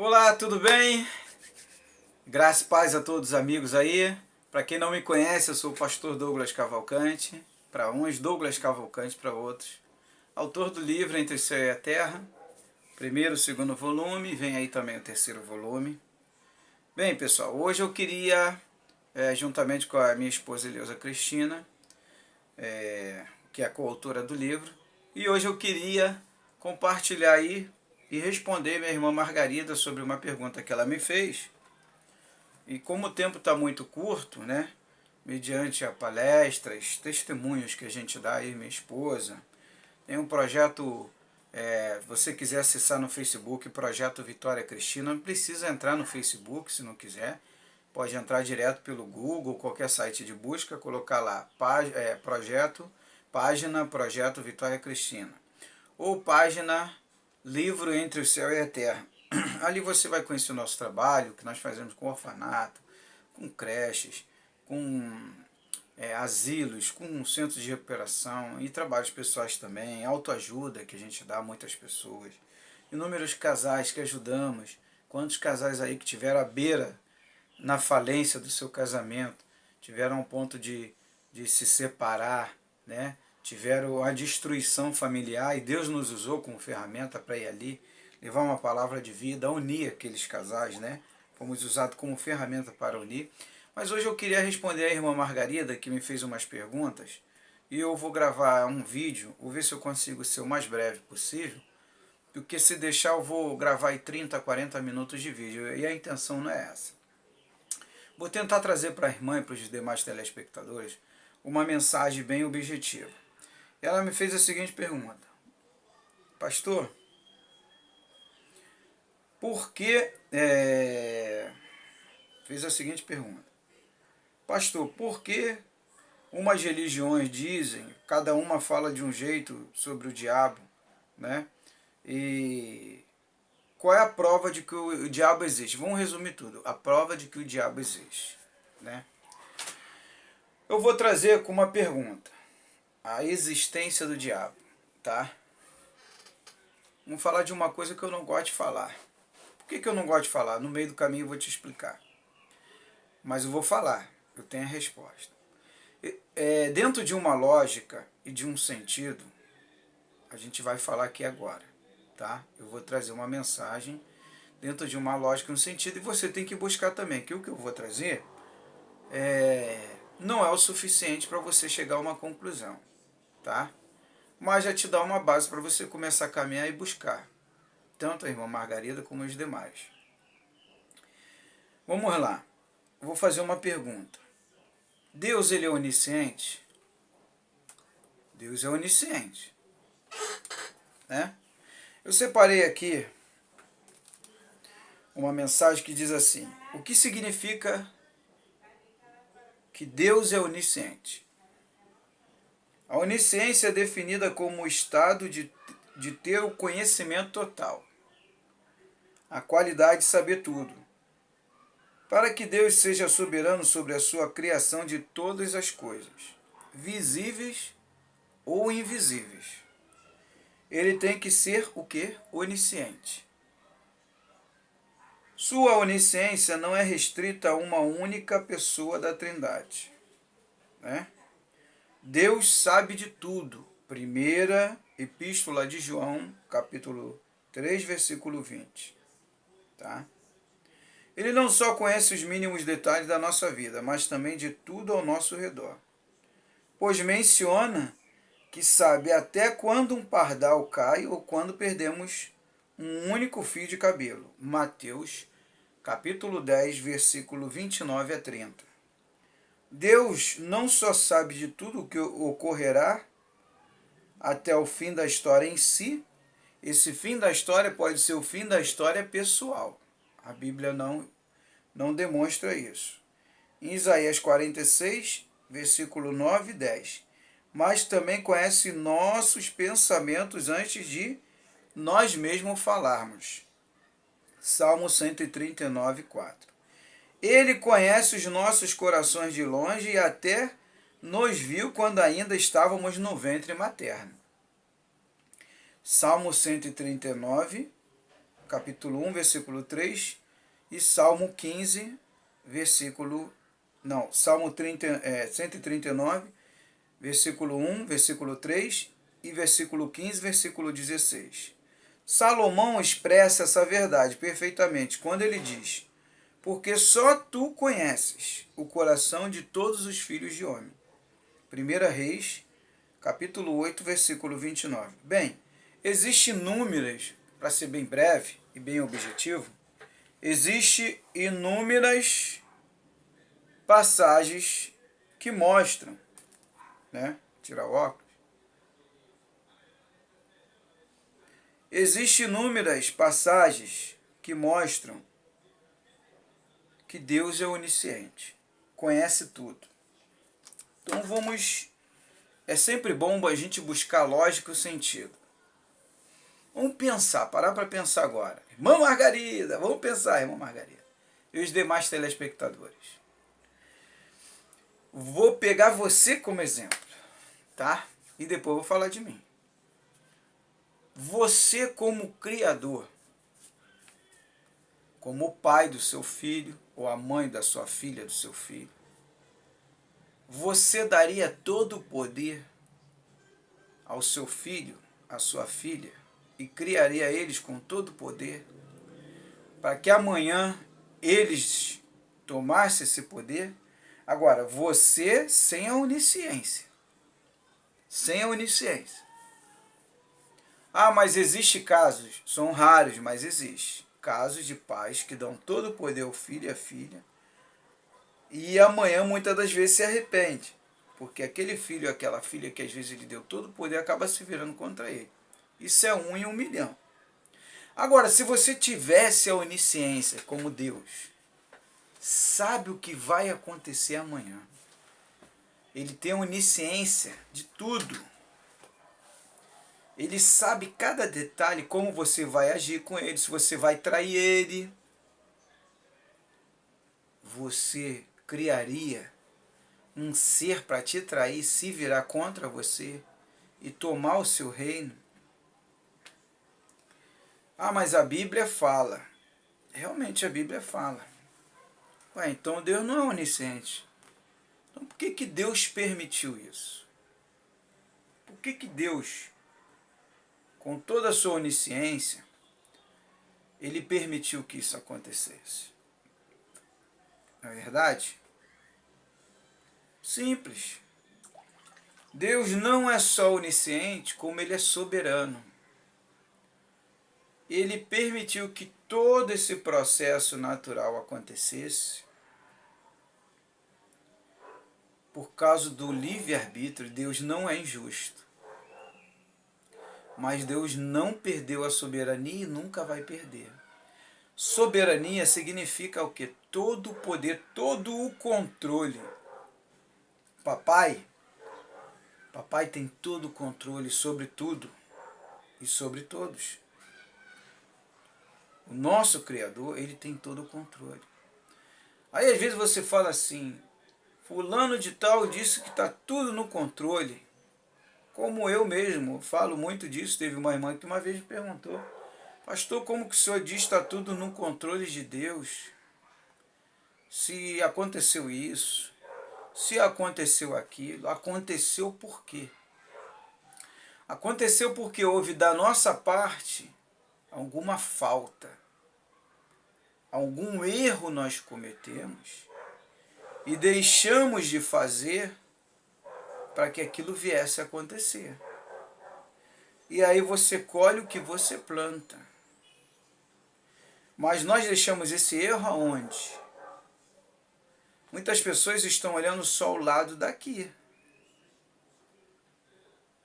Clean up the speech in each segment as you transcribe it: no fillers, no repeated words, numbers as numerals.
Olá, tudo bem? Graça e paz a todos os amigos aí. Para quem não me conhece, eu sou o pastor Douglas Cavalcante. Para uns, Douglas Cavalcante, para outros. Autor do livro Entre o Céu e a Terra. Primeiro e segundo volume, vem aí também o terceiro volume. Bem, pessoal, hoje eu queria, juntamente com a minha esposa Eleusa Cristina, que é a coautora do livro, e hoje eu queria compartilhar aí e responder minha irmã Margarida sobre uma pergunta que ela me fez. E como o tempo está muito curto, né? Mediante a palestras, testemunhos que a gente dá aí, minha esposa, tem um projeto, você quiser acessar no Facebook, Projeto Vitória Cristina, não precisa entrar no Facebook se não quiser, pode entrar direto pelo Google, qualquer site de busca, colocar lá, página Projeto Vitória Cristina, ou página Livro Entre o Céu e a Terra. Ali você vai conhecer o nosso trabalho, que nós fazemos com orfanato, com creches, com asilos, com centros de recuperação e trabalhos pessoais também, autoajuda que a gente dá a muitas pessoas, inúmeros casais que ajudamos, quantos casais aí que tiveram à beira na falência do seu casamento, tiveram um ponto de se separar, né? Tiveram a destruição familiar e Deus nos usou como ferramenta para ir ali, levar uma palavra de vida, unir aqueles casais, né? Fomos usados como ferramenta para unir. Mas hoje eu queria responder à irmã Margarida, que me fez umas perguntas, e eu vou gravar um vídeo, vou ver se eu consigo ser o mais breve possível, porque se deixar eu vou gravar aí 30, 40 minutos de vídeo, e a intenção não é essa. Vou tentar trazer para a irmã e para os demais telespectadores uma mensagem bem objetiva. Ela me fez a seguinte pergunta: Pastor, por que... fez a seguinte pergunta: Pastor, por que umas religiões dizem, cada uma fala de um jeito sobre o diabo, né? E qual é a prova de que o diabo existe? Vamos resumir tudo. A prova de que o diabo existe, né? Eu vou trazer com uma pergunta: a existência do diabo, tá? Vamos falar de uma coisa que eu não gosto de falar. Por que eu não gosto de falar? No meio do caminho eu vou te explicar. Mas eu vou falar, eu tenho a resposta. Dentro de uma lógica e de um sentido, a gente vai falar aqui agora, tá? Eu vou trazer uma mensagem dentro de uma lógica e um sentido, e você tem que buscar também, que o que eu vou trazer não é o suficiente para você chegar a uma conclusão, tá? Mas já te dá uma base para você começar a caminhar e buscar, tanto a irmã Margarida como os demais. Vamos lá, vou fazer uma pergunta. Deus, ele é onisciente? Deus é onisciente, né? Eu separei aqui uma mensagem que diz assim: o que significa que Deus é onisciente? A onisciência é definida como o estado de ter o conhecimento total, a qualidade de saber tudo. Para que Deus seja soberano sobre a sua criação de todas as coisas, visíveis ou invisíveis, ele tem que ser o quê? Onisciente. Sua onisciência não é restrita a uma única pessoa da Trindade, né? Deus sabe de tudo. Primeira Epístola de João, capítulo 3, versículo 20. Tá? Ele não só conhece os mínimos detalhes da nossa vida, mas também de tudo ao nosso redor. Pois menciona que sabe até quando um pardal cai ou quando perdemos um único fio de cabelo. Mateus, capítulo 10, versículo 29 a 30. Deus não só sabe de tudo o que ocorrerá até o fim da história em si, esse fim da história pode ser o fim da história pessoal. A Bíblia não demonstra isso. Em Isaías 46, versículo 9 e 10. Mas também conhece nossos pensamentos antes de nós mesmos falarmos. Salmo 139, 4. Ele conhece os nossos corações de longe e até nos viu quando ainda estávamos no ventre materno. Salmo 139, capítulo 1, versículo 3, e Salmo 15, Salmo 139, versículo 1, versículo 3 e versículo 15, versículo 16. Salomão expressa essa verdade perfeitamente quando ele diz: porque só tu conheces o coração de todos os filhos de homem. 1 Reis, capítulo 8, versículo 29. Bem, existem inúmeras, para ser bem breve e bem objetivo, existem inúmeras passagens que mostram, né? Tirar o óculos. Existem inúmeras passagens que mostram que Deus é onisciente, conhece tudo. Então é sempre bom a gente buscar lógica e o sentido. Vamos pensar, parar para pensar agora. Irmã Margarida, vamos pensar, irmã Margarida. E os demais telespectadores. Vou pegar você como exemplo, tá? E depois vou falar de mim. Você como criador, como o pai do seu filho, ou a mãe da sua filha, do seu filho, você daria todo o poder ao seu filho, à sua filha, e criaria eles com todo o poder, para que amanhã eles tomassem esse poder? Agora, você sem a onisciência. Sem a onisciência. Ah, mas existe casos, são raros, mas existe casos de pais que dão todo o poder ao filho e à filha, e amanhã muitas das vezes se arrepende, porque aquele filho ou aquela filha que às vezes ele deu todo o poder acaba se virando contra ele. Isso é 1 em 1 milhão. Agora, se você tivesse a onisciência como Deus, sabe o que vai acontecer amanhã. Ele tem onisciência de tudo. Ele sabe cada detalhe, como você vai agir com ele, se você vai trair ele. Você criaria um ser para te trair, se virar contra você e tomar o seu reino? Ah, mas a Bíblia fala. Realmente a Bíblia fala. Ué, então Deus não é onisciente. Então por que Deus permitiu isso? Por que Deus, com toda a sua onisciência, ele permitiu que isso acontecesse? Não é verdade? Simples. Deus não é só onisciente, como ele é soberano. Ele permitiu que todo esse processo natural acontecesse por causa do livre-arbítrio. Deus não é injusto. Mas Deus não perdeu a soberania e nunca vai perder. Soberania significa o quê? Todo o poder, todo o controle. Papai tem todo o controle sobre tudo e sobre todos. O nosso Criador, ele tem todo o controle. Aí às vezes você fala assim: fulano de tal disse que está tudo no controle. Como eu mesmo falo muito disso. Teve uma irmã que uma vez me perguntou: pastor, como que o senhor diz que está tudo no controle de Deus? Se aconteceu isso, se aconteceu aquilo, aconteceu por quê? Aconteceu porque houve da nossa parte alguma falta, algum erro nós cometemos e deixamos de fazer para que aquilo viesse a acontecer. E aí você colhe o que você planta. Mas nós deixamos esse erro aonde? Muitas pessoas estão olhando só o lado daqui.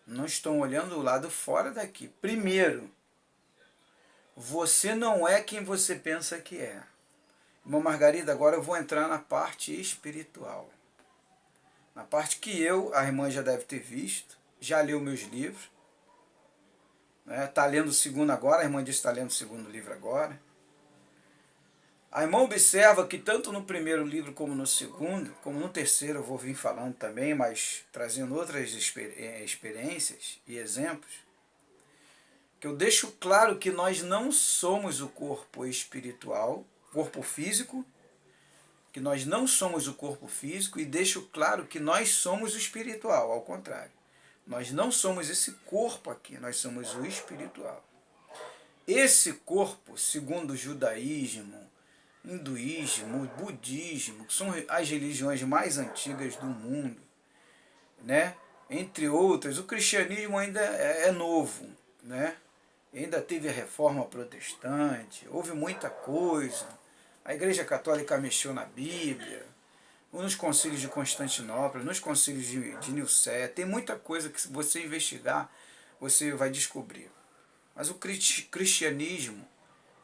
Não estão olhando o lado fora daqui. Primeiro, você não é quem você pensa que é. Irmã Margarida, agora eu vou entrar na parte espiritual. Na parte que a irmã já deve ter visto, já leu meus livros. Está lendo o segundo agora, a irmã disse que está lendo o segundo livro agora. A irmã observa que tanto no primeiro livro como no segundo, como no terceiro eu vou vir falando também, mas trazendo outras experiências e exemplos, que eu deixo claro que nós não somos o corpo espiritual, corpo físico, que nós não somos o corpo físico, e deixo claro que nós somos o espiritual, ao contrário. Nós não somos esse corpo aqui, nós somos o espiritual. Esse corpo, segundo o judaísmo, hinduísmo, budismo, que são as religiões mais antigas do mundo, né? Entre outras, o cristianismo ainda é novo, né? Ainda teve a reforma protestante, houve muita coisa. A Igreja Católica mexeu na Bíblia, nos concílios de Constantinopla, nos concílios de Nicéia. Tem muita coisa que, se você investigar, você vai descobrir. Mas o cristianismo,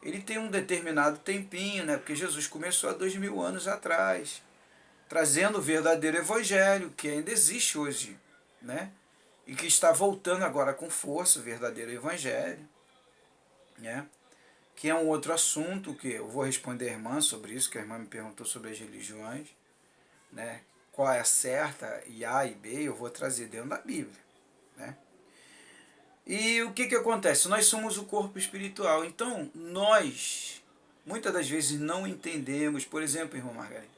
ele tem um determinado tempinho, né? Porque Jesus começou há 2000 anos atrás, trazendo o verdadeiro evangelho, que ainda existe hoje, né? E que está voltando agora com força, o verdadeiro evangelho, né? Que é um outro assunto que eu vou responder à irmã sobre isso, que a irmã me perguntou sobre as religiões, né? Qual é a certa, e A e B, eu vou trazer dentro da Bíblia, né? E o que acontece? Nós somos o corpo espiritual, então nós, muitas das vezes, não entendemos, por exemplo, irmão Margarida,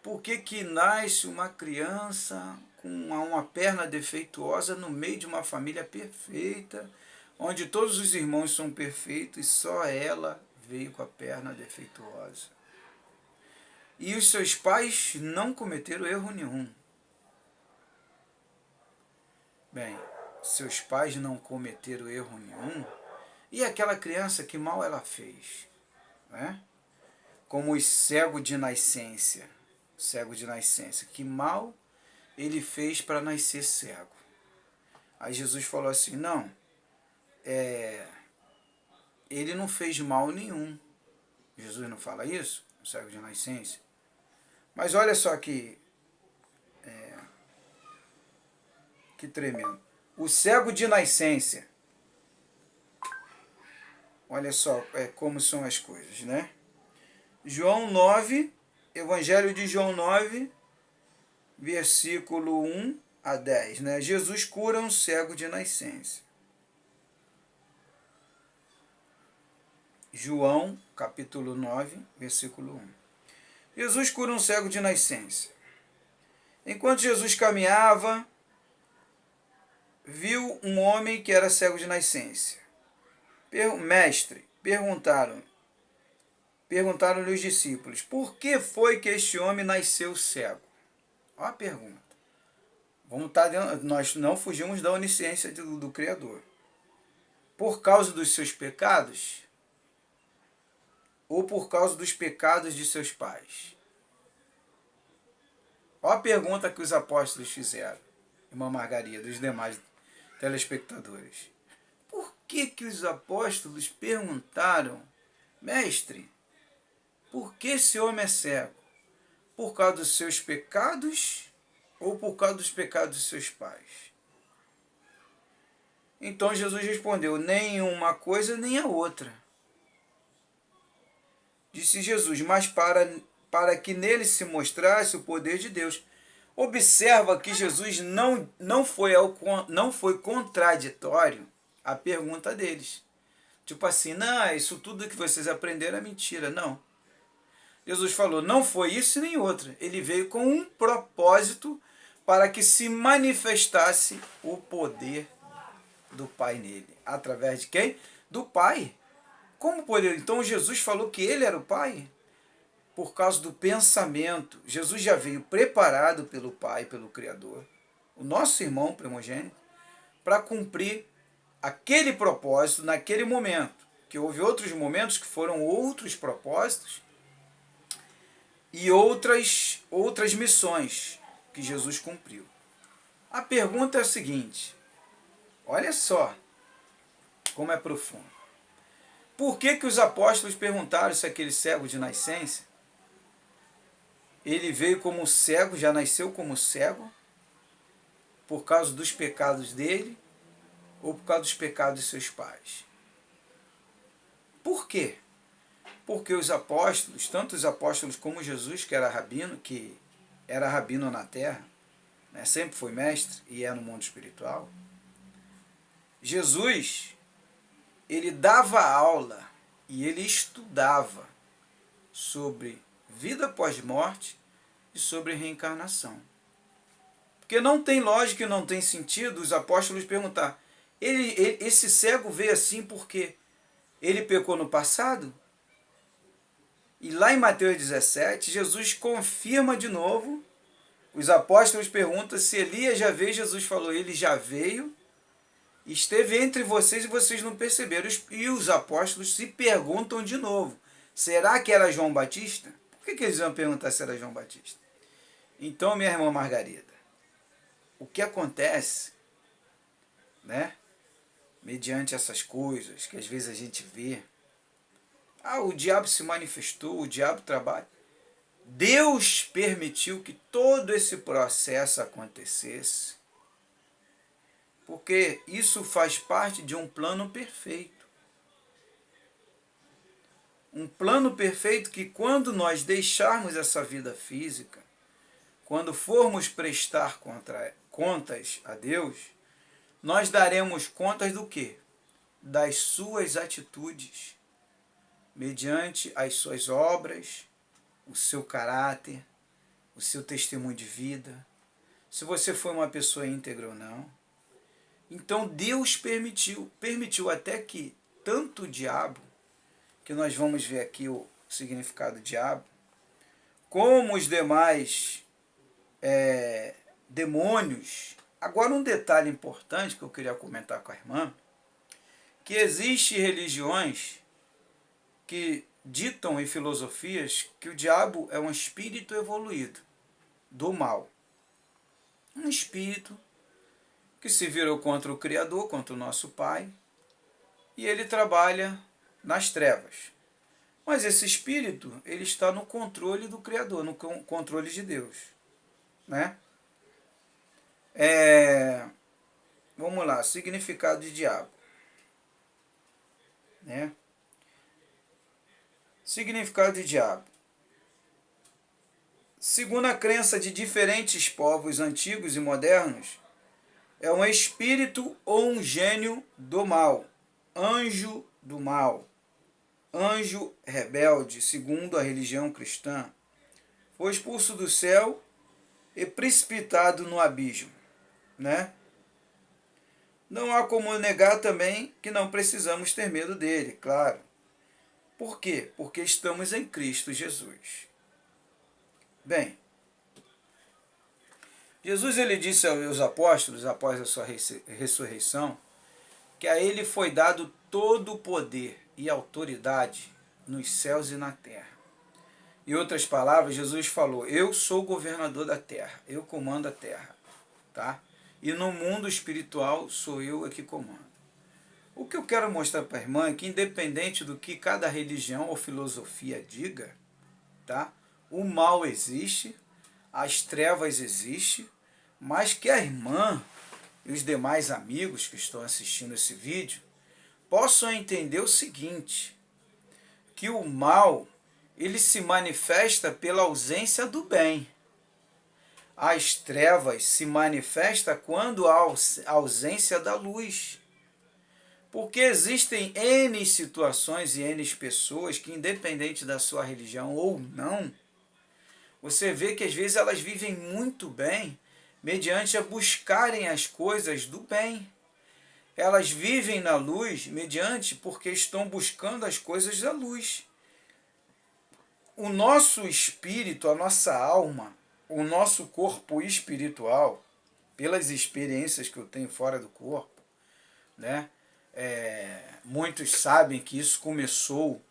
por que nasce uma criança com uma perna defeituosa no meio de uma família perfeita, onde todos os irmãos são perfeitos e só ela veio com a perna defeituosa. E os seus pais não cometeram erro nenhum. Bem, seus pais não cometeram erro nenhum, e aquela criança, que mal ela fez? Né? Como o cego de nascença, que mal ele fez para nascer cego? Aí Jesus falou assim, não, ele não fez mal nenhum. Jesus não fala isso, o cego de nascença? Mas olha só que tremendo. O cego de nascença, olha só como são as coisas, né? João 9, Evangelho de João 9, versículo 1 a 10, né? Jesus cura um cego de nascença. João, capítulo 9, versículo 1. Jesus cura um cego de nascença. Enquanto Jesus caminhava, viu um homem que era cego de nascença. Mestre, perguntaram-lhe os discípulos, por que foi que este homem nasceu cego? Olha a pergunta. Nós não fugimos da onisciência do Criador. Por causa dos seus pecados? Ou por causa dos pecados de seus pais? Olha a pergunta que os apóstolos fizeram, irmã Margarida, os demais telespectadores. Por que os apóstolos perguntaram, mestre, por que esse homem é cego? Por causa dos seus pecados ou por causa dos pecados de seus pais? Então Jesus respondeu, nem uma coisa nem a outra. Disse Jesus, mas para que nele se mostrasse o poder de Deus. Observa que Jesus não foi contraditório à pergunta deles. Tipo assim, não, isso tudo que vocês aprenderam é mentira. Não. Jesus falou, não foi isso nem outra. Ele veio com um propósito para que se manifestasse o poder do Pai nele. Através de quem? Do Pai. Como poder? Então Jesus falou que ele era o Pai? Por causa do pensamento. Jesus já veio preparado pelo Pai, pelo Criador, o nosso irmão primogênito, para cumprir aquele propósito naquele momento. Que houve outros momentos que foram outros propósitos e outras missões que Jesus cumpriu. A pergunta é a seguinte, olha só como é profundo. Por que os apóstolos perguntaram se aquele cego de nascença, ele veio como cego, já nasceu como cego, por causa dos pecados dele, ou por causa dos pecados de seus pais? Por quê? Porque os apóstolos, tanto os apóstolos como Jesus, que era rabino na terra, né, sempre foi mestre e é no mundo espiritual, Jesus ele dava aula e ele estudava sobre vida pós-morte e sobre reencarnação. Porque não tem lógica e não tem sentido os apóstolos perguntar, esse cego veio assim porque ele pecou no passado? E lá em Mateus 17, Jesus confirma de novo, os apóstolos perguntam se Elias já veio, Jesus falou, ele já veio, esteve entre vocês e vocês não perceberam. E os apóstolos se perguntam de novo, será que era João Batista? Por que eles iam perguntar se era João Batista? Então, minha irmã Margarida, o que acontece, né, mediante essas coisas que às vezes a gente vê, o diabo se manifestou, o diabo trabalha. Deus permitiu que todo esse processo acontecesse, porque isso faz parte de um plano perfeito. Um plano perfeito que quando nós deixarmos essa vida física, quando formos prestar contas a Deus, nós daremos contas do quê? Das suas atitudes, mediante as suas obras, o seu caráter, o seu testemunho de vida, se você foi uma pessoa íntegra ou não. Então Deus permitiu até que tanto o diabo, que nós vamos ver aqui o significado do diabo, como os demais demônios. Agora um detalhe importante que eu queria comentar com a irmã, que existem religiões que ditam em filosofias que o diabo é um espírito evoluído do mal. Um espírito que se virou contra o Criador, contra o nosso Pai, e ele trabalha nas trevas. Mas esse espírito, ele está no controle do Criador, no controle de Deus, né? Vamos lá, significado de diabo, né? Significado de diabo. Segundo a crença de diferentes povos antigos e modernos, é um espírito ou um gênio do mal, anjo do mal, anjo rebelde, segundo a religião cristã, foi expulso do céu e precipitado no abismo, né? Não há como negar também que não precisamos ter medo dele, claro. Por quê? Porque estamos em Cristo Jesus. Bem, Jesus ele disse aos apóstolos, após a sua ressurreição, que a ele foi dado todo o poder e autoridade nos céus e na terra. Em outras palavras, Jesus falou, eu sou o governador da terra, eu comando a terra, tá? E no mundo espiritual sou eu que comando. O que eu quero mostrar para a irmã é que independente do que cada religião ou filosofia diga, tá? O mal existe, as trevas existem, mas que a irmã e os demais amigos que estão assistindo esse vídeo possam entender o seguinte, que o mal ele se manifesta pela ausência do bem. As trevas se manifestam quando há ausência da luz. Porque existem N situações e N pessoas que, independente da sua religião ou não, você vê que às vezes elas vivem muito bem mediante a buscarem as coisas do bem. Elas vivem na luz mediante porque estão buscando as coisas da luz. O nosso espírito, a nossa alma, o nosso corpo espiritual, pelas experiências que eu tenho fora do corpo, né? Muitos sabem que isso começou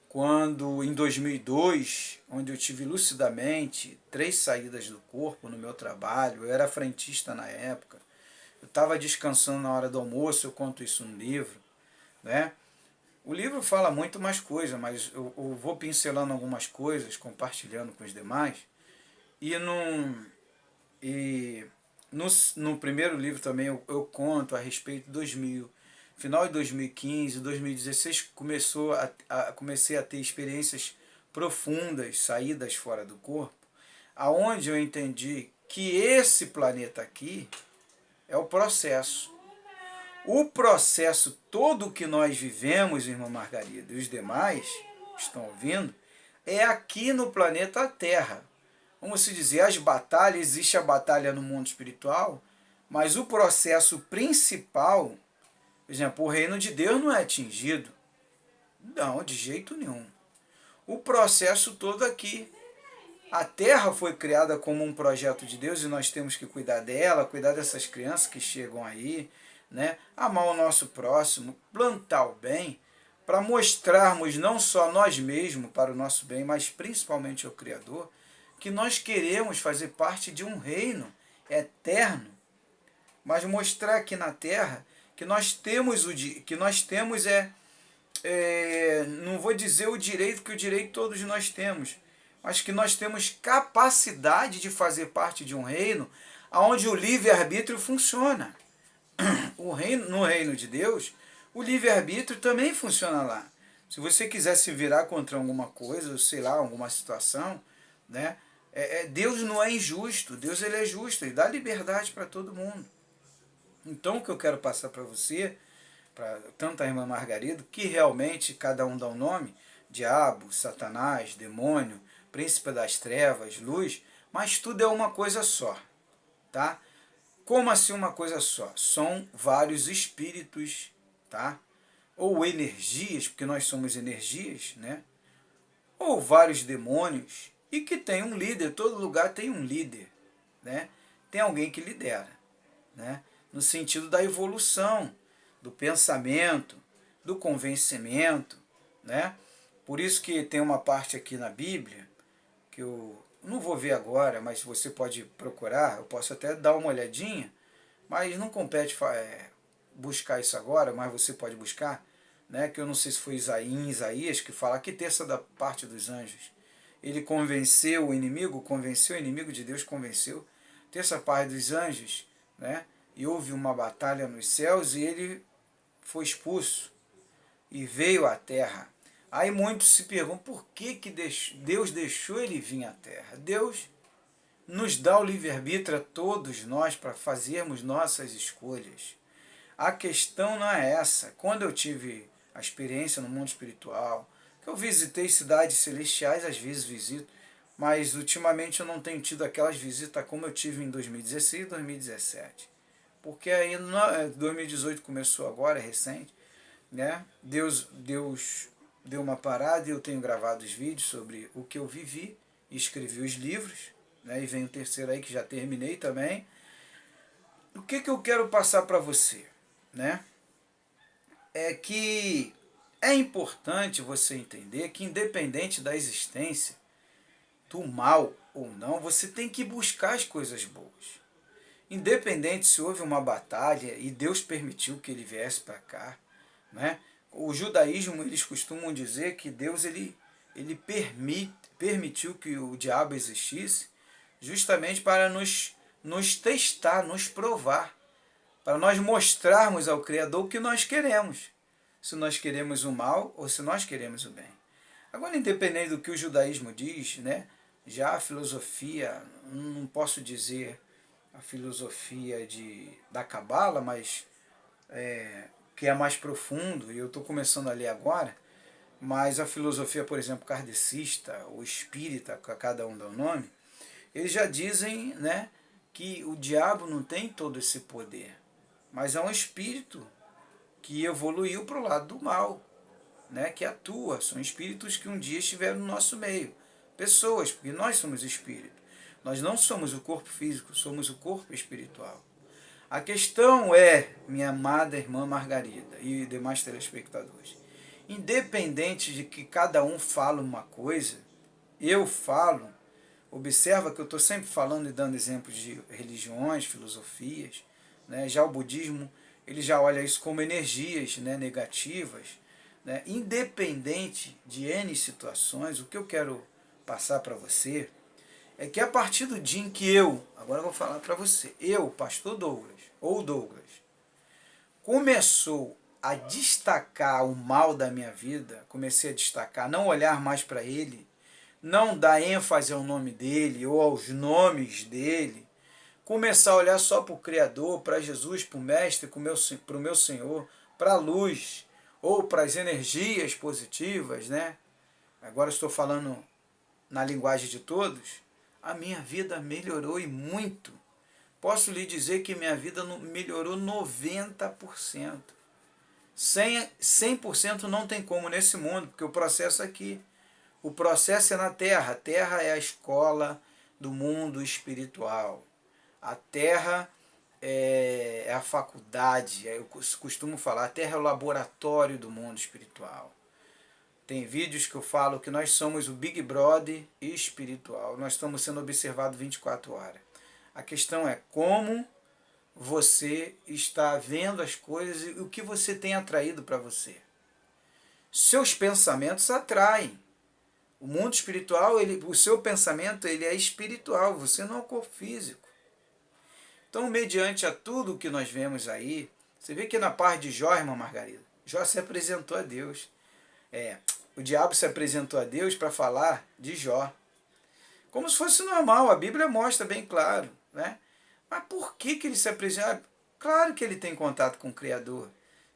quando, em 2002, onde eu tive lucidamente 3 saídas do corpo no meu trabalho, eu era frentista na época, eu estava descansando na hora do almoço, eu conto isso no livro, né? O livro fala muito mais coisas, mas eu vou pincelando algumas coisas, compartilhando com os demais, e no primeiro livro também eu conto a respeito de 2000, final de 2015, 2016, comecei a ter experiências profundas, saídas fora do corpo, aonde eu entendi que esse planeta aqui é o processo. O processo todo que nós vivemos, irmã Margarida, e os demais estão ouvindo, é aqui no planeta Terra. Vamos se dizer, as batalhas, existe a batalha no mundo espiritual, mas o processo principal, por exemplo, o reino de Deus não é atingido. Não, de jeito nenhum. O processo todo aqui. A Terra foi criada como um projeto de Deus e nós temos que cuidar dela, cuidar dessas crianças que chegam aí, né? Amar o nosso próximo, plantar o bem, para mostrarmos não só nós mesmos para o nosso bem, mas principalmente ao Criador, que nós queremos fazer parte de um reino eterno, mas mostrar aqui na Terra que nós temos não vou dizer o direito, que o direito todos nós temos, mas que nós temos capacidade de fazer parte de um reino onde o livre-arbítrio funciona. No reino de Deus, o livre-arbítrio também funciona lá. Se você quiser se virar contra alguma coisa, sei lá, alguma situação, né? Deus não é injusto, Deus ele é justo, ele dá liberdade para todo mundo. Então o que eu quero passar para você, para tanto a irmã Margarida, que realmente cada um dá um nome, diabo, satanás, demônio, príncipe das trevas, luz, mas tudo é uma coisa só, tá? Como assim uma coisa só? São vários espíritos, tá? Ou energias, porque nós somos energias, né? Ou vários demônios, e que tem um líder, todo lugar tem um líder, né? Tem alguém que lidera, né? No sentido da evolução, do pensamento, do convencimento, né? Por isso que tem uma parte aqui na Bíblia, que eu não vou ver agora, mas você pode procurar, eu posso até dar uma olhadinha, mas não compete buscar isso agora, mas você pode buscar, né? Que eu não sei se foi Isaías que fala que terça da parte dos anjos. Ele convenceu o inimigo de Deus, convenceu. Terça parte dos anjos, né? E houve uma batalha nos céus e ele foi expulso e veio à terra. Aí muitos se perguntam por que Deus deixou ele vir à terra. Deus nos dá o livre-arbítrio a todos nós para fazermos nossas escolhas. A questão não é essa. Quando eu tive a experiência no mundo espiritual, que eu visitei cidades celestiais, às vezes visito, mas ultimamente eu não tenho tido aquelas visitas como eu tive em 2016 e 2017. Porque aí 2018 começou agora, é recente, né? Deus deu uma parada e eu tenho gravado os vídeos sobre o que eu vivi, e escrevi os livros, né? E vem o terceiro aí que já terminei também. O que eu quero passar para você, né? É que é importante você entender que independente da existência do mal ou não, você tem que buscar as coisas boas. Independente se houve uma batalha e Deus permitiu que ele viesse para cá, né? O judaísmo, eles costumam dizer que Deus ele permitiu que o diabo existisse justamente para nos testar, nos provar, para nós mostrarmos ao Criador o que nós queremos, se nós queremos o mal ou se nós queremos o bem. Agora, independente do que o judaísmo diz, né? Já a filosofia, não posso dizer a filosofia da Cabala, mas que é mais profundo, e eu estou começando a ler agora, mas a filosofia, por exemplo, kardecista, ou espírita, cada um dá um nome, eles já dizem, né, que o diabo não tem todo esse poder, mas é um espírito que evoluiu para o lado do mal, né, que atua, são espíritos que um dia estiveram no nosso meio, pessoas, porque nós somos espírito, nós não somos o corpo físico, somos o corpo espiritual. A questão é, minha amada irmã Margarida e demais telespectadores, independente de que cada um fala uma coisa, eu falo, observa que eu estou sempre falando e dando exemplos de religiões, filosofias, né? Já o budismo, ele já olha isso como energias, né, negativas, né? Independente de N situações, o que eu quero passar para você é que a partir do dia em que agora eu vou falar para você, pastor Douglas, ou Douglas, começou a destacar o mal da minha vida, comecei a destacar, não olhar mais para ele, não dar ênfase ao nome dele ou aos nomes dele, começar a olhar só para o Criador, para Jesus, para o Mestre, para o meu Senhor, para a luz, ou para as energias positivas, né? Agora estou falando na linguagem de todos, a minha vida melhorou e muito. Posso lhe dizer que minha vida melhorou 90%. 100% não tem como nesse mundo, porque o processo é aqui. O processo é na Terra. A Terra é a escola do mundo espiritual. A Terra é a faculdade. Eu costumo falar, a Terra é o laboratório do mundo espiritual. Tem vídeos que eu falo que nós somos o Big Brother espiritual. Nós estamos sendo observados 24 horas. A questão é como você está vendo as coisas e o que você tem atraído para você. Seus pensamentos atraem. O mundo espiritual, o seu pensamento ele é espiritual, você não é um corpo físico. Então, mediante a tudo que nós vemos aí, você vê que na parte de Jó, irmã Margarida, Jó se apresentou a Deus. O diabo se apresentou a Deus para falar de Jó. Como se fosse normal, a Bíblia mostra bem claro, né? Mas por que ele se apresenta? Claro que ele tem contato com o Criador.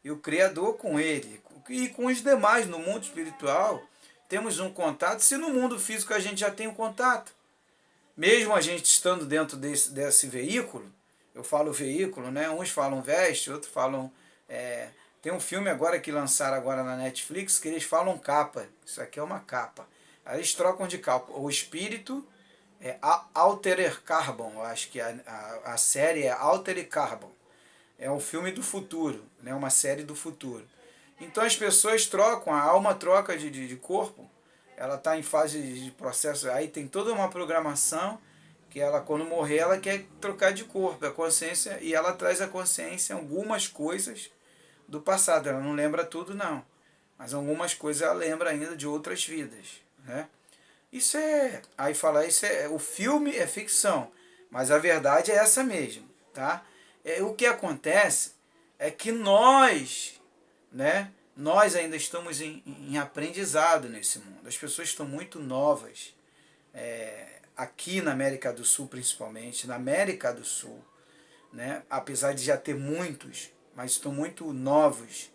E o Criador com ele. E com os demais no mundo espiritual, temos um contato. Se no mundo físico a gente já tem um contato. Mesmo a gente estando dentro desse veículo, eu falo veículo, né? Uns falam veste, outros falam... tem um filme agora que lançaram agora na Netflix que eles falam capa. Isso aqui é uma capa. Aí eles trocam de capa. O espírito... Altered Carbon, eu acho que a série é Altered Carbon. É um filme do futuro, né? Uma série do futuro. Então as pessoas trocam, a alma troca de corpo, ela está em fase de processo, aí tem toda uma programação que ela, quando morrer, ela quer trocar de corpo, a consciência, e ela traz à consciência algumas coisas do passado. Ela não lembra tudo, não, mas algumas coisas ela lembra ainda de outras vidas, né? Isso aí falar isso o filme é ficção, mas a verdade é essa mesmo, tá? O que acontece é que nós, né, nós ainda estamos em aprendizado nesse mundo. As pessoas estão muito novas, aqui na América do Sul principalmente, na América do Sul, né, apesar de já ter muitos, mas estão muito novos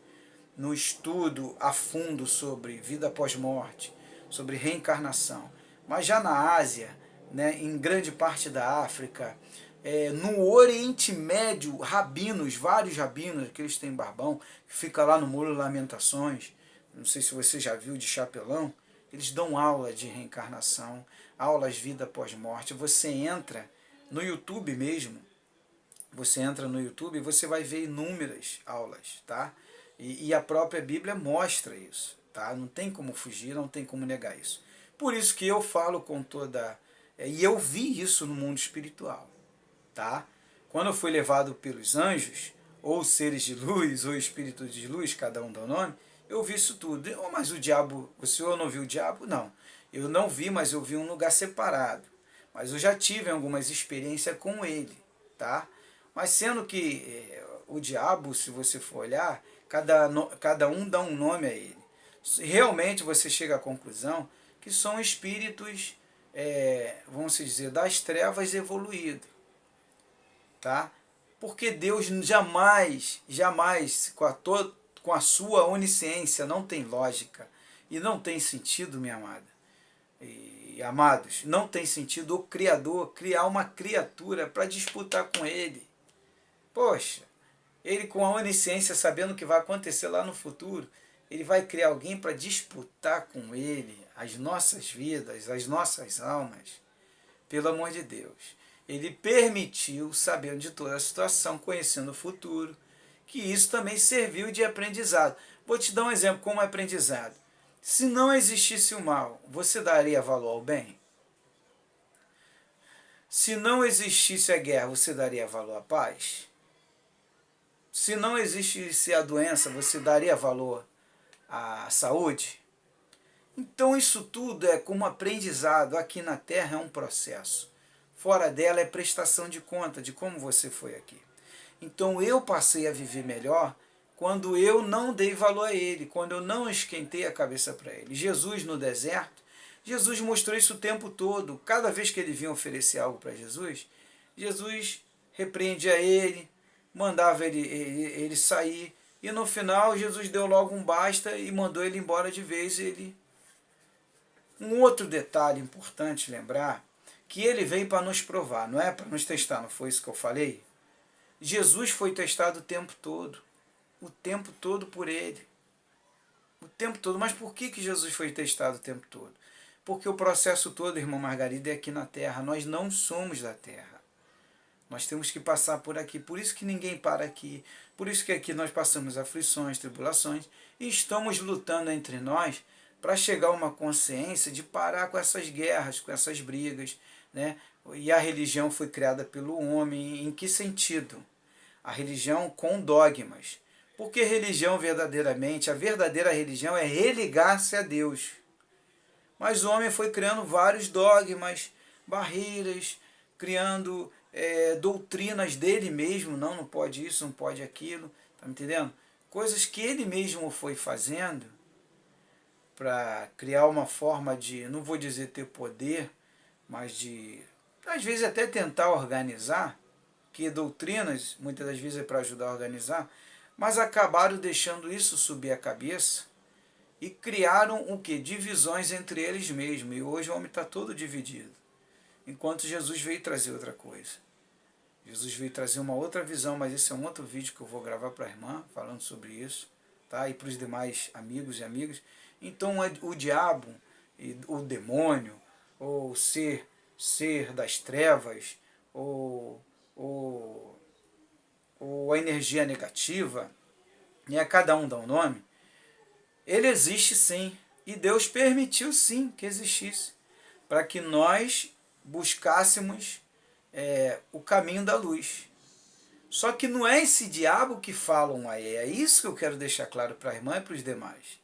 no estudo a fundo sobre vida após morte, sobre reencarnação. Mas já na Ásia, né, em grande parte da África, no Oriente Médio, rabinos, vários rabinos, que eles têm barbão, que fica lá no Muro Lamentações, não sei se você já viu, de chapelão, eles dão aula de reencarnação, aulas vida após morte. Você entra no YouTube mesmo, você entra no YouTube e você vai ver inúmeras aulas, tá? E a própria Bíblia mostra isso, tá? Não tem como fugir, não tem como negar isso. Por isso que eu falo com toda... e eu vi isso no mundo espiritual, tá? Quando eu fui levado pelos anjos, ou seres de luz, ou espíritos de luz, cada um dá o nome, eu vi isso tudo. Mas o diabo, o senhor não viu o diabo? Não. Eu não vi, mas eu vi um lugar separado. Mas eu já tive algumas experiências com ele, tá? Mas sendo que o diabo, se você for olhar, cada um dá um nome a ele. Realmente você chega à conclusão que são espíritos, vamos dizer, das trevas evoluídos, tá? Porque Deus jamais, com a sua onisciência, não tem lógica e não tem sentido, minha amada e amados, não tem sentido o Criador criar uma criatura para disputar com ele. Poxa, ele com a onisciência, sabendo o que vai acontecer lá no futuro, ele vai criar alguém para disputar com ele as nossas vidas, as nossas almas. Pelo amor de Deus. Ele permitiu, sabendo de toda a situação, conhecendo o futuro, que isso também serviu de aprendizado. Vou te dar um exemplo como aprendizado. Se não existisse o mal, você daria valor ao bem? Se não existisse a guerra, você daria valor à paz? Se não existisse a doença, você daria valor à saúde? Então isso tudo é como aprendizado. Aqui na Terra é um processo. Fora dela é prestação de conta de como você foi aqui. Então eu passei a viver melhor quando eu não dei valor a ele, quando eu não esquentei a cabeça para ele. Jesus no deserto, Jesus mostrou isso o tempo todo. Cada vez que ele vinha oferecer algo para Jesus, Jesus repreendia ele, mandava ele sair, e no final Jesus deu logo um basta e mandou ele embora de vez. Um outro detalhe importante lembrar, que ele veio para nos provar, não é para nos testar, não foi isso que eu falei? Jesus foi testado o tempo todo por ele, o tempo todo. Mas por que Jesus foi testado o tempo todo? Porque o processo todo, irmã Margarida, é aqui na Terra. Nós não somos da Terra. Nós temos que passar por aqui. Por isso que ninguém para aqui. Por isso que aqui nós passamos aflições, tribulações. E estamos lutando entre nós para chegar a uma consciência de parar com essas guerras, com essas brigas, né? E a religião foi criada pelo homem. Em que sentido? A religião com dogmas. Porque religião verdadeiramente, a verdadeira religião é religar-se a Deus. Mas o homem foi criando vários dogmas, barreiras, criando doutrinas dele mesmo, não pode isso, não pode aquilo, tá me entendendo? Coisas que ele mesmo foi fazendo para criar uma forma de, não vou dizer ter poder, mas de, às vezes até tentar organizar, que doutrinas muitas das vezes é para ajudar a organizar, mas acabaram deixando isso subir a cabeça e criaram o que? Divisões entre eles mesmos. E hoje o homem está todo dividido. Enquanto Jesus veio trazer outra coisa. Jesus veio trazer uma outra visão, mas esse é um outro vídeo que eu vou gravar para a irmã, falando sobre isso, tá? E para os demais amigos e amigas. Então o diabo, o demônio, ou ser das trevas, ou a energia negativa, a cada um dá um nome, ele existe sim, e Deus permitiu sim que existisse, para que nós buscássemos o caminho da luz. Só que não é esse diabo que falam aí, é isso que eu quero deixar claro para a irmã e para os demais.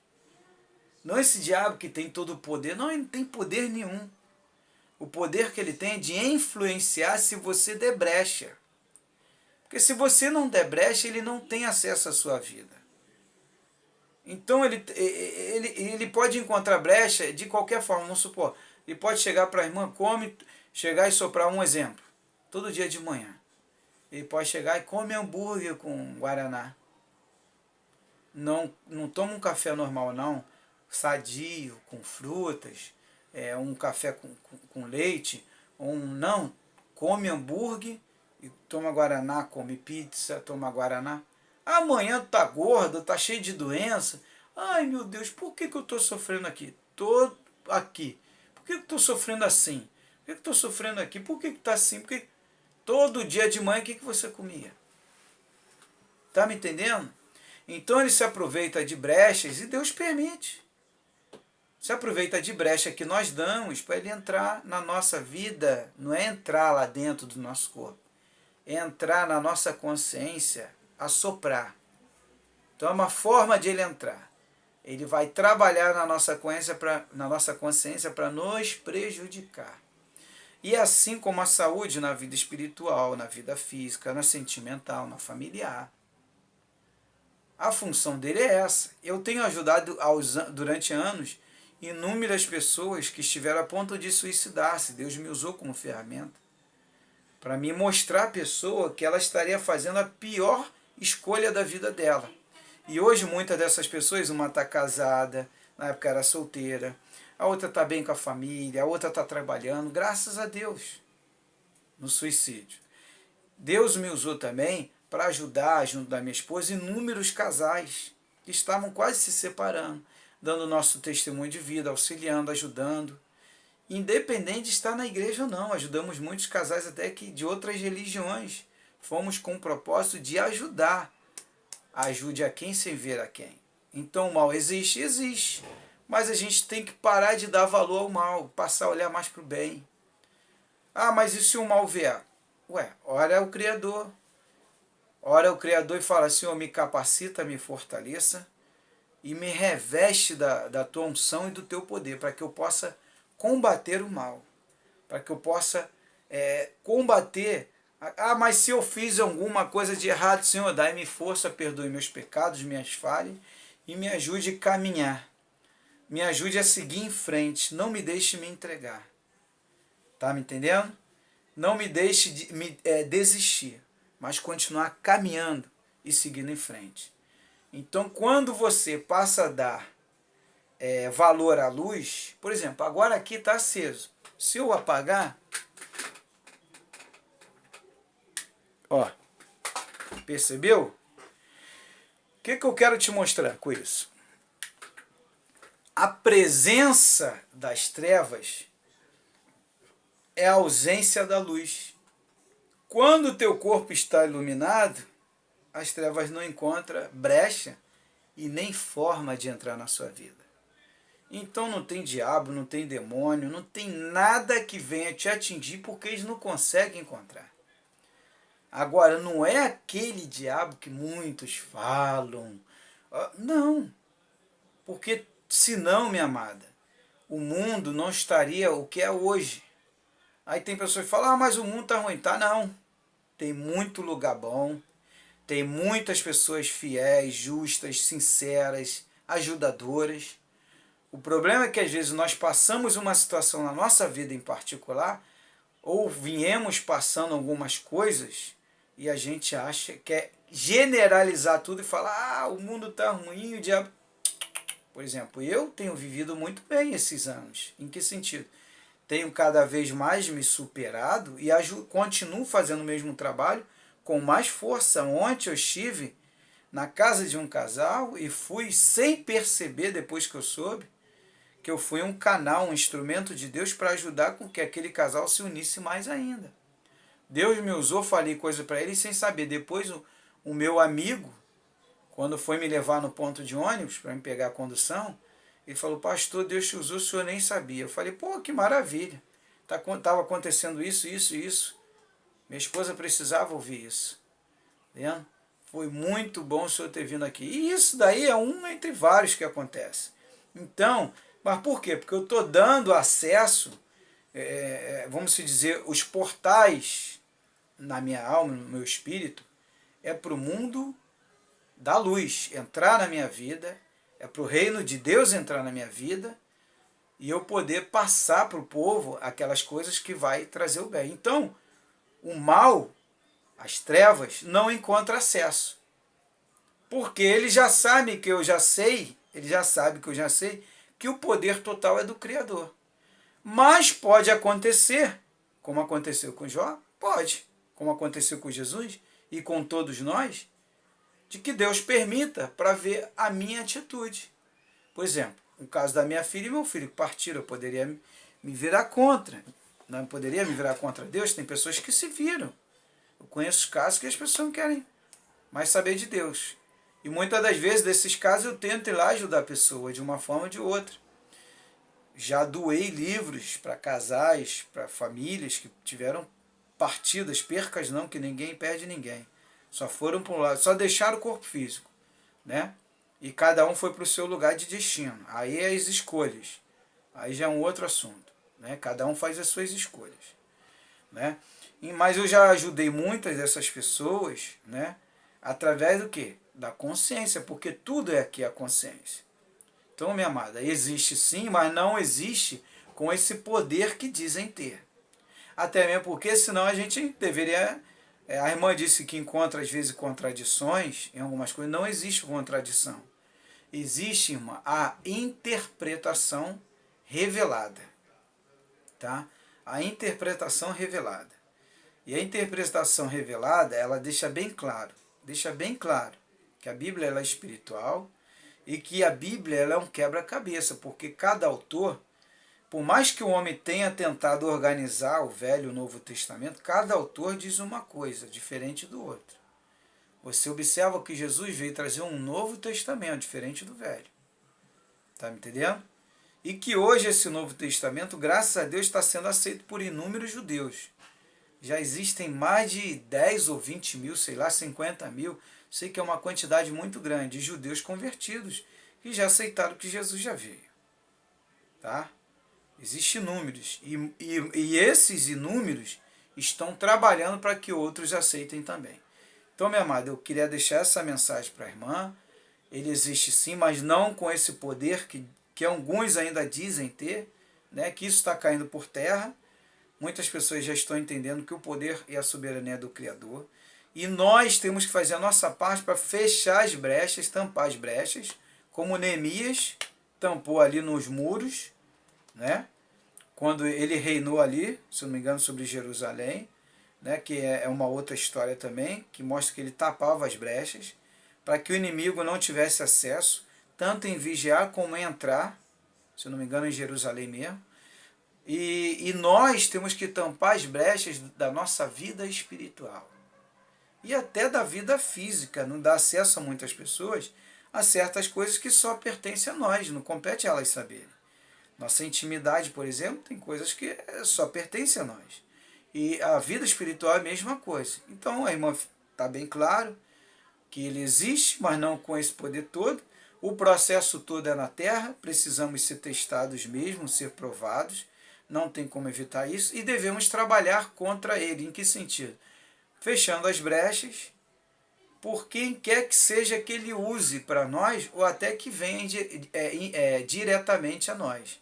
Não é esse diabo que tem todo o poder, não, ele não tem poder nenhum. O poder que ele tem é de influenciar se você der brecha. Porque se você não der brecha, ele não tem acesso à sua vida. Então ele pode encontrar brecha de qualquer forma, vamos supor. Ele pode chegar para a irmã, chegar e soprar um exemplo, todo dia de manhã. Ele pode chegar e come hambúrguer com guaraná. Não toma um café normal não, sadio, com frutas, um café com leite, não, come hambúrguer e toma guaraná, come pizza, toma guaraná. Amanhã tá gordo, tá cheio de doença. Ai meu Deus, por que eu estou sofrendo aqui? Tô aqui. Por que eu estou sofrendo assim? Por que eu estou sofrendo aqui? Por que está assim? Porque todo dia de manhã o que você comia? Tá me entendendo? Então ele se aproveita de brechas e Deus permite. Se aproveita de brecha que nós damos para ele entrar na nossa vida. Não é entrar lá dentro do nosso corpo. É entrar na nossa consciência, assoprar. Então é uma forma de ele entrar. Ele vai trabalhar na nossa consciência para nos prejudicar. E assim como a saúde na vida espiritual, na vida física, na sentimental, na familiar. A função dele é essa. Eu tenho ajudado durante anos inúmeras pessoas que estiveram a ponto de suicidar-se. Deus me usou como ferramenta para me mostrar à pessoa que ela estaria fazendo a pior escolha da vida dela. E hoje muitas dessas pessoas, uma está casada, na época era solteira, a outra está bem com a família, a outra está trabalhando, graças a Deus, no suicídio. Deus me usou também para ajudar, junto da minha esposa, inúmeros casais que estavam quase se separando, dando nosso testemunho de vida, auxiliando, ajudando. Independente de estar na igreja ou não, ajudamos muitos casais até que de outras religiões. Fomos com o propósito de ajudar. Ajude a quem sem ver a quem. Então o mal existe? Existe. Mas a gente tem que parar de dar valor ao mal, passar a olhar mais para o bem. Ah, mas e se o mal vier? Ora é o Criador. Ora é o Criador e fala, Senhor, me capacita, me fortaleça e me reveste da tua unção e do teu poder, para que eu possa combater o mal, para que eu possa combater. Ah, mas se eu fiz alguma coisa de errado, Senhor, dai-me força, perdoe meus pecados, minhas falhas e me ajude a caminhar. Me ajude a seguir em frente, não me deixe me entregar. Tá me entendendo? não me deixe desistir, mas continuar caminhando e seguindo em frente. Então, quando você passa a dar valor à luz, por exemplo, agora aqui está aceso. Se eu apagar, ó, percebeu? O que eu quero te mostrar com isso? A presença das trevas é a ausência da luz. Quando o teu corpo está iluminado, as trevas não encontram brecha e nem forma de entrar na sua vida. Então não tem diabo, não tem demônio, não tem nada que venha te atingir porque eles não conseguem encontrar. Agora, não é aquele diabo que muitos falam. Não, porque senão, minha amada, o mundo não estaria o que é hoje. Aí tem pessoas que falam, mas o mundo está ruim. Tá, não. Tem muito lugar bom, tem muitas pessoas fiéis, justas, sinceras, ajudadoras. O problema é que às vezes nós passamos uma situação na nossa vida em particular, ou viemos passando algumas coisas, e a gente acha, quer generalizar tudo e falar, o mundo está ruim, o diabo... Por exemplo, eu tenho vivido muito bem esses anos. Em que sentido? Tenho cada vez mais me superado e continuo fazendo o mesmo trabalho com mais força. Ontem eu estive na casa de um casal e fui, sem perceber, depois que eu soube, que eu fui um canal, um instrumento de Deus para ajudar com que aquele casal se unisse mais ainda. Deus me usou, falei coisa para ele sem saber. Depois o meu amigo, quando foi me levar no ponto de ônibus para me pegar a condução, ele falou, pastor, Deus te usou, o senhor nem sabia. Eu falei, pô, que maravilha. Estava acontecendo isso, isso e isso. Minha esposa precisava ouvir isso. Vendo? Foi muito bom o senhor ter vindo aqui. E isso daí é um entre vários que acontece. Então, mas por quê? Porque eu estou dando acesso, vamos dizer, os portais na minha alma, no meu espírito, é para o mundo da luz entrar na minha vida, é para o reino de Deus entrar na minha vida e eu poder passar para o povo aquelas coisas que vai trazer o bem. Então, o mal, as trevas, não encontra acesso. Porque ele já sabe que eu já sei, que o poder total é do Criador. Mas pode acontecer, como aconteceu com Jó, pode, como aconteceu com Jesus e com todos nós, de que Deus permita para ver a minha atitude. Por exemplo, no caso da minha filha e meu filho que partiram, eu poderia me virar contra. Não poderia me virar contra Deus, tem pessoas que se viram. Eu conheço casos que as pessoas não querem mais saber de Deus. E muitas das vezes, desses casos, eu tento ir lá ajudar a pessoa, de uma forma ou de outra. Já doei livros para casais, para famílias que tiveram partidas, percas não, que ninguém perde ninguém. Só foram para um lado, só deixaram o corpo físico, né? E cada um foi para o seu lugar de destino. Aí é as escolhas. Aí já é um outro assunto, né? Cada um faz as suas escolhas, né? Mas eu já ajudei muitas dessas pessoas, né? Através do quê? Da consciência, porque tudo é aqui a consciência. Então, minha amada, existe sim, mas não existe com esse poder que dizem ter. Até mesmo porque senão a gente deveria... A irmã disse que encontra às vezes contradições em algumas coisas. Não existe contradição. Existe, irmã, a interpretação revelada. Tá? A interpretação revelada. E a interpretação revelada, ela deixa bem claro que a Bíblia ela é espiritual e que a Bíblia ela é um quebra-cabeça, porque cada autor, por mais que o homem tenha tentado organizar o Velho e o Novo Testamento, cada autor diz uma coisa diferente do outro. Você observa que Jesus veio trazer um Novo Testamento diferente do Velho. Está me entendendo? E que hoje esse Novo Testamento, graças a Deus, está sendo aceito por inúmeros judeus. Já existem mais de 10 ou 20 mil, sei lá, 50 mil, sei que é uma quantidade muito grande de judeus convertidos que já aceitaram que Jesus já veio. Tá? Existem números, e esses inúmeros estão trabalhando para que outros aceitem também. Então, minha amada, eu queria deixar essa mensagem para a irmã. Ele existe sim, mas não com esse poder que alguns ainda dizem ter, né, que isso está caindo por terra, Muitas pessoas já estão entendendo que o poder e a soberania é do Criador. E nós temos que fazer a nossa parte para fechar as brechas, tampar as brechas, como Neemias tampou ali nos muros, né? Quando ele reinou ali, se não me engano, sobre Jerusalém, né? Que é uma outra história também, que mostra que ele tapava as brechas, para que o inimigo não tivesse acesso, tanto em vigiar como em entrar, se não me engano, em Jerusalém mesmo. E nós temos que tampar as brechas da nossa vida espiritual. E até da vida física, não dá acesso a muitas pessoas a certas coisas que só pertencem a nós, não compete a elas saberem. Nossa intimidade, por exemplo, tem coisas que só pertencem a nós. E a vida espiritual é a mesma coisa. Então, a irmã está bem claro que ele existe, mas não com esse poder todo. O processo todo é na Terra, precisamos ser testados mesmo, ser provados, não tem como evitar isso, e devemos trabalhar contra ele. Em que sentido? Fechando as brechas, por quem quer que seja que ele use para nós, ou até que venha diretamente a nós.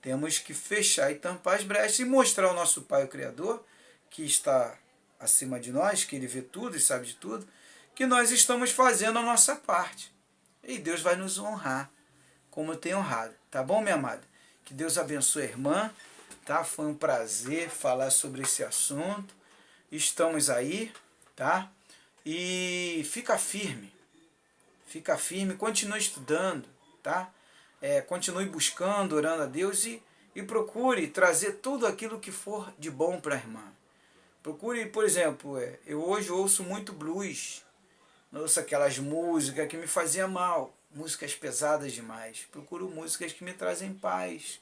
Temos que fechar e tampar as brechas e mostrar ao nosso Pai, o Criador, que está acima de nós, que ele vê tudo e sabe de tudo, que nós estamos fazendo a nossa parte. E Deus vai nos honrar, como tem honrado. Tá bom, minha amada? Que Deus abençoe a irmã. Tá? Foi um prazer falar sobre esse assunto. Estamos aí, tá? E fica firme, continue estudando, tá? Continue buscando, orando a Deus e procure trazer tudo aquilo que for de bom para a irmã. Procure, por exemplo, eu hoje ouço muito blues, ouço aquelas músicas que me faziam mal, músicas pesadas demais. Procuro músicas que me trazem paz.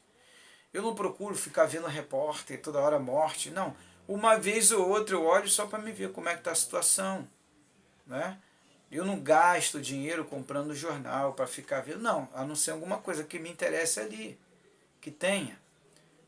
Eu não procuro ficar vendo repórter toda hora morte, não. Uma vez ou outra eu olho só para me ver como é que está a situação, né? Eu não gasto dinheiro comprando jornal para ficar vendo, não, a não ser alguma coisa que me interesse ali, que tenha,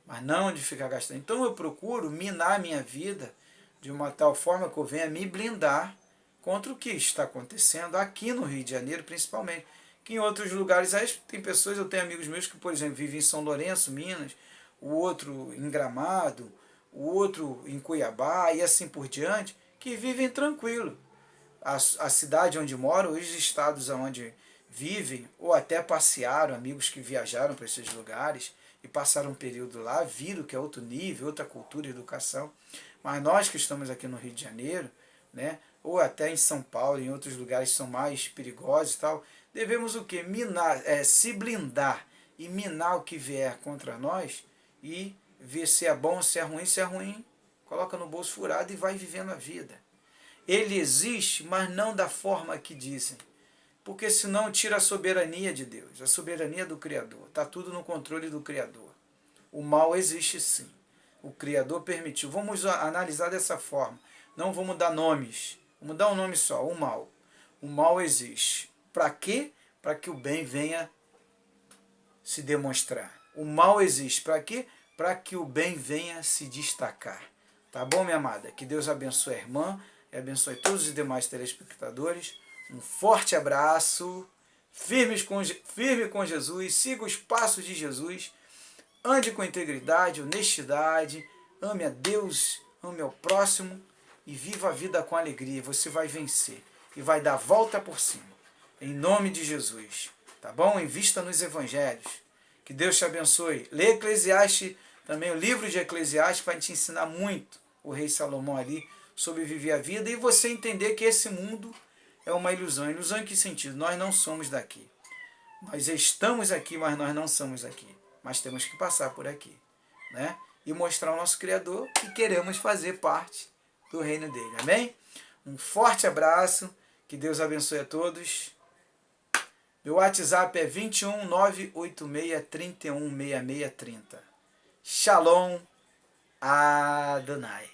mas não de ficar gastando. Então eu procuro minar a minha vida de uma tal forma que eu venha me blindar contra o que está acontecendo aqui no Rio de Janeiro, principalmente. Que em outros lugares, aí tem pessoas, eu tenho amigos meus que, por exemplo, vivem em São Lourenço, Minas, o outro em Gramado, o outro em Cuiabá e assim por diante, que vivem tranquilo. A cidade onde moram, os estados onde vivem, ou até passearam, amigos que viajaram para esses lugares e passaram um período lá, viram que é outro nível, outra cultura e educação. Mas nós que estamos aqui no Rio de Janeiro, né, ou até em São Paulo, em outros lugares que são mais perigosos e tal, devemos o quê? Minar, se blindar e minar o que vier contra nós e ver se é bom, se é ruim, coloca no bolso furado e vai vivendo a vida. Ele existe, mas não da forma que dizem. Porque senão tira a soberania de Deus, a soberania do Criador. Está tudo no controle do Criador. O mal existe sim. O Criador permitiu. Vamos analisar dessa forma. Não vamos dar nomes. Vamos dar um nome só, o mal. O mal existe. Para quê? Para que o bem venha se demonstrar. O mal existe. Para quê? Para que o bem venha se destacar. Tá bom, minha amada? Que Deus abençoe a irmã e abençoe todos os demais telespectadores. Um forte abraço. Firme com Jesus. Siga os passos de Jesus. Ande com integridade, honestidade. Ame a Deus, ame ao próximo e viva a vida com alegria. Você vai vencer e vai dar a volta por cima. Em nome de Jesus. Tá bom? Invista nos evangelhos. Que Deus te abençoe. Lê Eclesiastes, também o livro de Eclesiastes, vai te ensinar muito, o rei Salomão ali, sobre viver a vida e você entender que esse mundo é uma ilusão. Ilusão em que sentido? Nós não somos daqui. Nós estamos aqui, mas nós não somos aqui. Mas temos que passar por aqui, né? E mostrar ao nosso Criador que queremos fazer parte do reino dele. Amém? Um forte abraço. Que Deus abençoe a todos. Meu WhatsApp é 21 986 31 6630. Shalom Adonai.